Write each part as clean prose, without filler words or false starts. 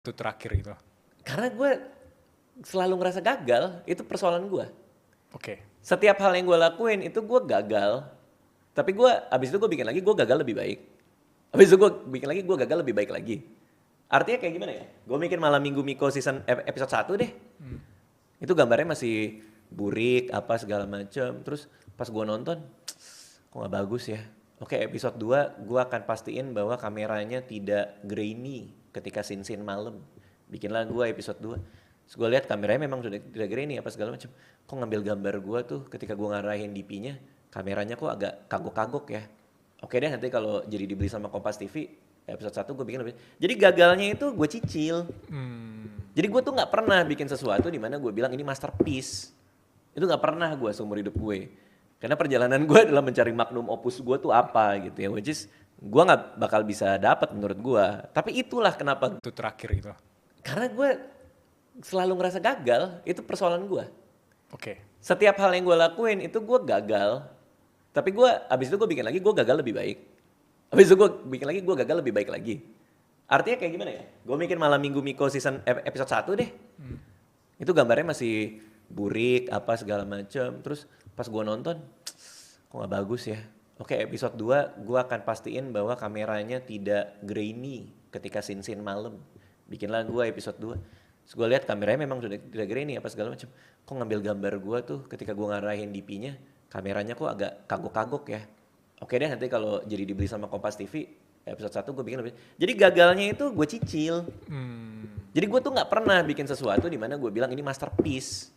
Itu terakhir gitu. Karena gue selalu ngerasa gagal, itu persoalan gue. Oke. Setiap hal yang gue lakuin itu gue gagal, tapi gue abis itu gue bikin lagi gue gagal lebih baik. Abis itu gue bikin lagi gue gagal lebih baik lagi. Artinya kayak gimana ya? Gue bikin Malam Minggu Miko season episode 1 deh. Itu gambarnya masih burik apa segala macem. Terus pas gue nonton, kok gak bagus ya. Oke, episode 2 gue akan pastiin bahwa kameranya tidak grainy ketika scene-scene malam. Bikinlah gue episode 2. Terus gue lihat kameranya memang sudah tidak grainy apa segala macam. Kok ngambil gambar gue tuh ketika gue ngarahin DP-nya, kameranya kok agak kagok-kagok ya. Oke deh, nanti kalau jadi dibeli sama Kompas TV, episode 1 gue bikin lebih. Jadi gagalnya itu gue cicil. Jadi gue tuh gak pernah bikin sesuatu di mana gue bilang ini masterpiece. Itu gak pernah gue seumur hidup gue. Karena perjalanan gue adalah mencari magnum opus gue tuh apa gitu ya. Which is gue gak bakal bisa dapat menurut gue. Tapi itulah kenapa. Itu terakhir gitu. Karena gue selalu ngerasa gagal, itu persoalan gue. Oke. Setiap hal yang gue lakuin itu gue gagal. Tapi gue abis itu gue bikin lagi gue gagal lebih baik. Abis itu gue bikin lagi gue gagal lebih baik lagi. Artinya kayak gimana ya? Gue bikin Malam Minggu Miko season episode 1 deh. Itu gambarnya masih burik apa segala macem. Terus pas gue nonton, kok gak bagus ya. Oke, episode 2 gue akan pastiin bahwa kameranya tidak grainy ketika scene-scene malam. Bikinlah gue episode 2. Terus gue lihat kameranya memang sudah tidak grainy apa segala macam. Kok ngambil gambar gue tuh ketika gue ngarahin DP-nya, kameranya kok agak kagok-kagok ya. Oke deh, nanti kalau jadi dibeli sama Kompas TV, episode 1 gue bikin lebih. Jadi gagalnya itu gue cicil. Jadi gue tuh gak pernah bikin sesuatu di mana gue bilang ini masterpiece.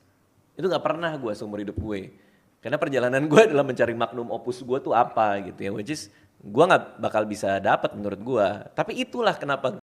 Itu gak pernah gue seumur hidup gue. Karena perjalanan gue adalah mencari magnum opus gue tuh apa gitu ya. Which is gue gak bakal bisa dapat menurut gue. Tapi itulah kenapa